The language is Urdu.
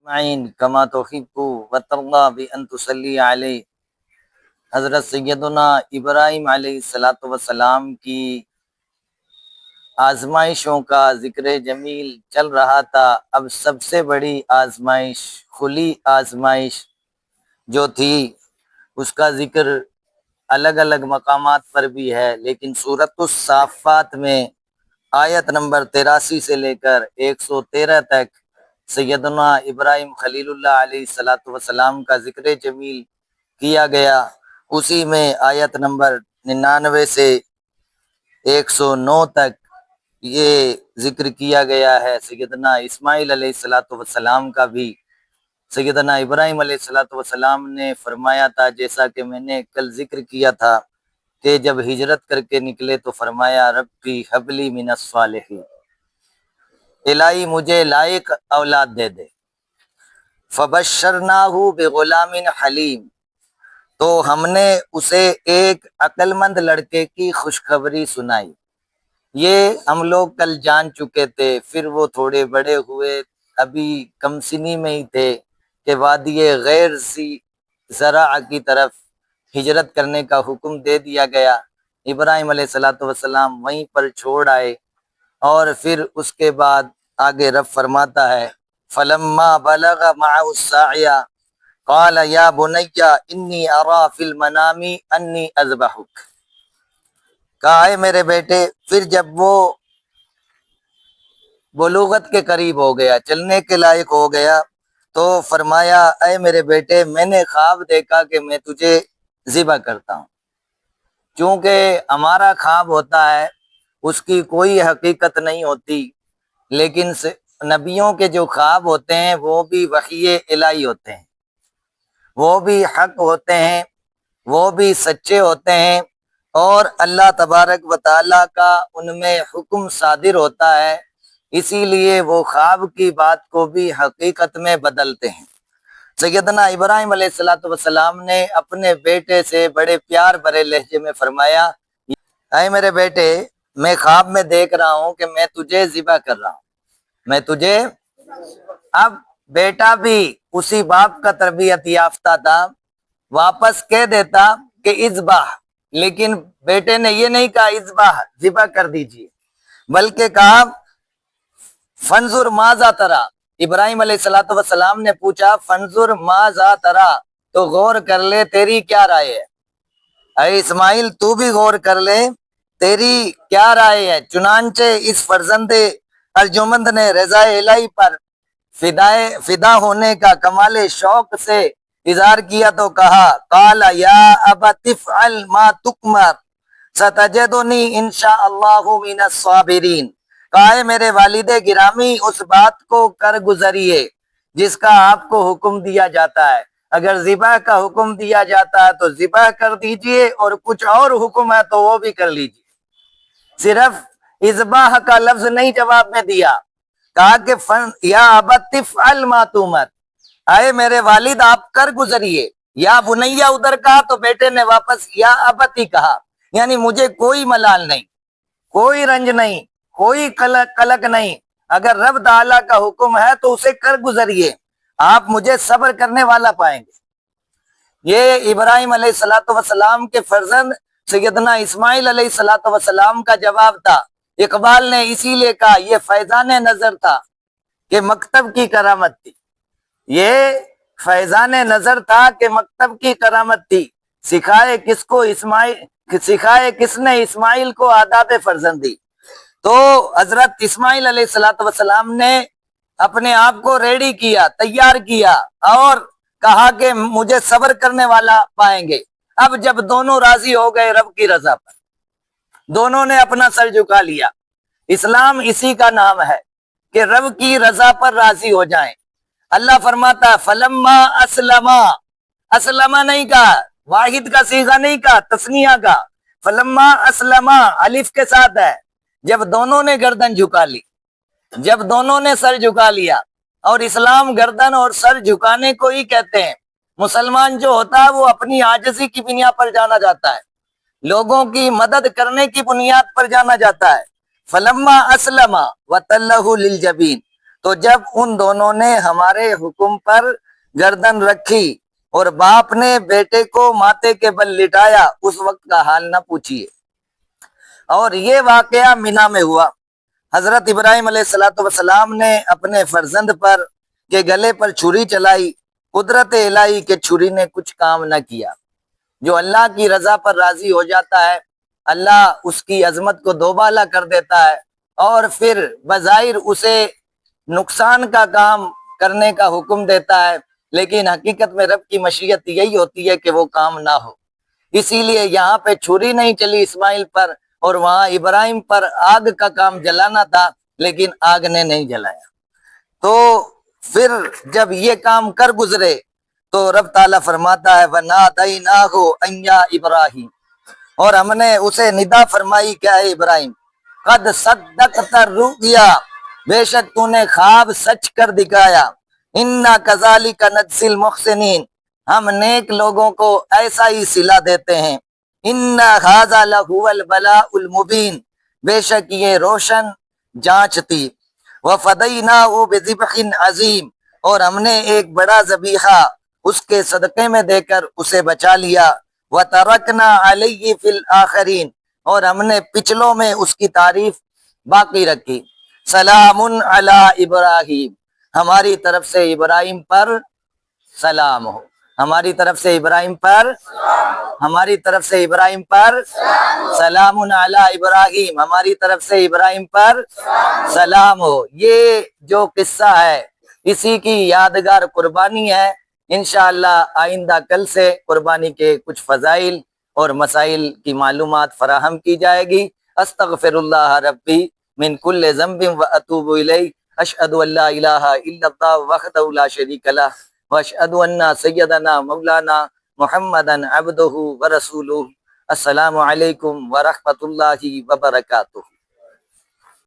معین کما تحب وترضى بأن تصلی علیہ۔ حضرت سیدنا ابراہیم علیہ الصلاۃ والسلام کی آزمائشوں کا ذکر جمیل چل رہا تھا۔ اب سب سے بڑی آزمائش، کھلی آزمائش جو تھی، اس کا ذکر الگ الگ مقامات پر بھی ہے، لیکن سورۃ الصافات میں آیت نمبر 83 سے لے کر 113 تک سیدنا ابراہیم خلیل اللہ علیہ الصلاۃ والسلام کا ذکر جمیل کیا گیا۔ اسی میں آیت نمبر 99 سے 109 تک یہ ذکر کیا گیا ہے سیدنا اسماعیل علیہ الصلاۃ والسلام کا بھی۔ سیدنا ابراہیم علیہ الصلاۃ والسلام نے فرمایا تھا، جیسا کہ میں نے کل ذکر کیا تھا، کہ جب ہجرت کر کے نکلے تو فرمایا ربی ہب لی من الصالحین، الہی مجھے لائق اولاد دے دے۔ فبشرناہ بغلام حلیم، تو ہم نے اسے ایک عقل مند لڑکے کی خوشخبری سنائی۔ یہ ہم لوگ کل جان چکے تھے، پھر وہ تھوڑے بڑے ہوئے، ابھی کم سنی میں ہی تھے کہ وادی غیر ذی زرع کی طرف ہجرت کرنے کا حکم دے دیا گیا۔ ابراہیم علیہ الصلاۃ والسلام وہیں پر چھوڑ آئے، اور پھر اس کے بعد آگے رب فرماتا ہے فلما بلغ معه السعی قال یا بنی انی اری فی المنام انی اذبحک، کہا ہے میرے بیٹے، پھر جب وہ بلوغت کے قریب ہو گیا، چلنے کے لائق ہو گیا، تو فرمایا اے میرے بیٹے، میں نے خواب دیکھا کہ میں تجھے ذبح کرتا ہوں۔ چونکہ ہمارا خواب ہوتا ہے، اس کی کوئی حقیقت نہیں ہوتی، لیکن نبیوں کے جو خواب ہوتے ہیں وہ بھی وحی الہی ہوتے ہیں، وہ بھی حق ہوتے ہیں، وہ بھی سچے ہوتے ہیں، اور اللہ تبارک و تعالیٰ کا ان میں حکم صادر ہوتا ہے، اسی لیے وہ خواب کی بات کو بھی حقیقت میں بدلتے ہیں۔ سیدنا ابراہیم علیہ الصلاۃ والسلام نے اپنے بیٹے سے بڑے پیار بھرے لہجے میں فرمایا اے میرے بیٹے، میں خواب میں دیکھ رہا ہوں کہ میں تجھے ذبح کر رہا ہوں، میں تجھے۔ اب بیٹا بھی اسی باپ کا تربیت یافتہ تھا، واپس کہہ دیتا کہ اذبح، لیکن بیٹے نے یہ نہیں کہا اذبح، ذبح کر دیجیے، بلکہ کہا فانظر ماذا ترى۔ ابراہیم علیہ الصلاۃ والسلام نے پوچھا فانظر ماذا ترى، تو غور کر لے تیری کیا رائے ہے، اے اسماعیل تو بھی غور کر لے تیری کیا رائے ہے۔ چنانچہ اس فرزند ارجمند نے رضا الہی پر فدا ہونے کا کمال شوق سے اظہار کیا تو کہا قال یا ابت افعل ما تؤمر ستجدنی انشاء اللہ من الصابرین، کہا ہے میرے والد گرامی اس بات کو کر گزریے جس کا آپ کو حکم دیا جاتا ہے۔ اگر ذبح کا حکم دیا جاتا ہے تو ذبح کر دیجئے، اور کچھ اور حکم ہے تو وہ بھی کر لیجئے۔ صرف اذبح کا لفظ نہیں جواب میں دیا، کہا کہ یا ابت افعل ما تؤمر، اے میرے والد آپ کر گزریے۔ یا بنیا ادھر کہا تو بیٹے نے واپس یا ابت ہی کہا، یعنی مجھے کوئی ملال نہیں، کوئی رنج نہیں، کوئی قلق نہیں، اگر رب تعالیٰ کا حکم ہے تو اسے کر گزریے، آپ مجھے صبر کرنے والا پائیں گے۔ یہ ابراہیم علیہ الصلاۃ والسلام کے فرزند سیدنا اسماعیل علیہ الصلاۃ والسلام کا جواب تھا۔ اقبال نے اسی لیے کہا یہ فیضان نظر تھا کہ مکتب کی کرامت تھی، یہ فیضان نظر تھا کہ مکتب کی کرامت تھی۔ سکھائے کس نے اسماعیل کو آداب فرزندی، تو حضرت اسماعیل علیہ الصلاۃ والسلام نے اپنے آپ کو ریڈی کیا، تیار کیا، اور کہا کہ مجھے صبر کرنے والا پائیں گے۔ اب جب دونوں راضی ہو گئے رب کی رضا پر، دونوں نے اپنا سر جھکا لیا۔ اسلام اسی کا نام ہے کہ رب کی رضا پر راضی ہو جائیں۔ اللہ فرماتا فلما اسلما، اسلما نہیں کہا، واحد کا صیغہ نہیں کہا، تثنیہ کا، فلما اسلما الف کے ساتھ ہے۔ جب دونوں نے گردن جھکا لی، جب دونوں نے سر جھکا لیا، اور اسلام گردن اور سر جھکانے کو ہی کہتے ہیں۔ مسلمان جو ہوتا ہے وہ اپنی عاجزی کی بنیاد پر جانا جاتا ہے، لوگوں کی مدد کرنے کی بنیاد پر جانا جاتا ہے۔ فلما اسلم وتلہ للجبین، تو جب ان دونوں نے ہمارے حکم پر گردن رکھی اور باپ نے بیٹے کو ماتھے کے بل لٹایا، اس وقت کا حال نہ پوچھیے۔ اور یہ واقعہ مینا میں ہوا۔ حضرت ابراہیم علیہ السلام نے اپنے فرزند پر کے گلے پر چھری چلائی، قدرت الہی کے چھری نے کچھ کام نہ کیا۔ جو اللہ کی رضا پر راضی ہو جاتا ہے، اللہ اس کی عظمت کو دوبالا کر دیتا ہے اور پھر بظاہر اسے نقصان کا کام کرنے کا حکم دیتا ہے، لیکن حقیقت میں رب کی مشیت یہی ہوتی ہے کہ وہ کام نہ ہو۔ اسی لیے یہاں پہ چھری نہیں چلی اسماعیل پر، اور وہاں ابراہیم پر آگ کا کام جلانا تھا، لیکن آگ نے نہیں جلایا۔ تو پھر جب یہ کام کر گزرے تو رب تعالیٰ فرماتا ہے وَنَادَيْنَاهُ أَن يَا إِبْرَاهِيمُ، اور ہم نے اسے ندا فرمائی کہ اے ابراہیم قد صدقت الرؤیا، بے شک تو نے خواب سچ کر دکھایا، اِنَّا كَذَلِكَ نَجْزِي الْمُحْسِنِينَ، ہم نیک لوگوں کو ایسا ہی صلہ دیتے ہیں، اِنَّا هَذَا لَهُوَ الْبَلَاءُ الْمُبِينُ، بے شک یہ روشن جانچ تھی، وَفَدَيْنَاهُ بِذِبْحٍ عَظِيمٍ، اور ہم نے ایک بڑا ذبیحہ اس کے صدقے میں دے کر اسے بچا لیا، وَتَرَكْنَا عَلَيْهِ فِي الْآخِرِينَ، اور ہم نے پچھلوں میں اس کی تعریف باقی رکھی۔ سلام علی ابراہیم، ہماری طرف سے ابراہیم پر سلام ہو، ہماری طرف سے ابراہیم پر، ہماری طرف سے ابراہیم پر سلام علی ابراہیم، ہماری طرف سے ابراہیم پر سلام ہو۔ یہ جو قصہ ہے اسی کی یادگار قربانی ہے۔ انشاءاللہ آئندہ کل سے قربانی کے کچھ فضائل اور مسائل کی معلومات فراہم کی جائے گی۔ استغفر اللہ ربی من کل ذنب واتوب الیہ، اشہد ان لا الہ الا اللہ وحدہ لا شریک لہ، واشہد ان سیدنا مولانا محمدا عبدہ ورسولہ۔ السلام علیکم ورحمۃ اللہ وبرکاتہ۔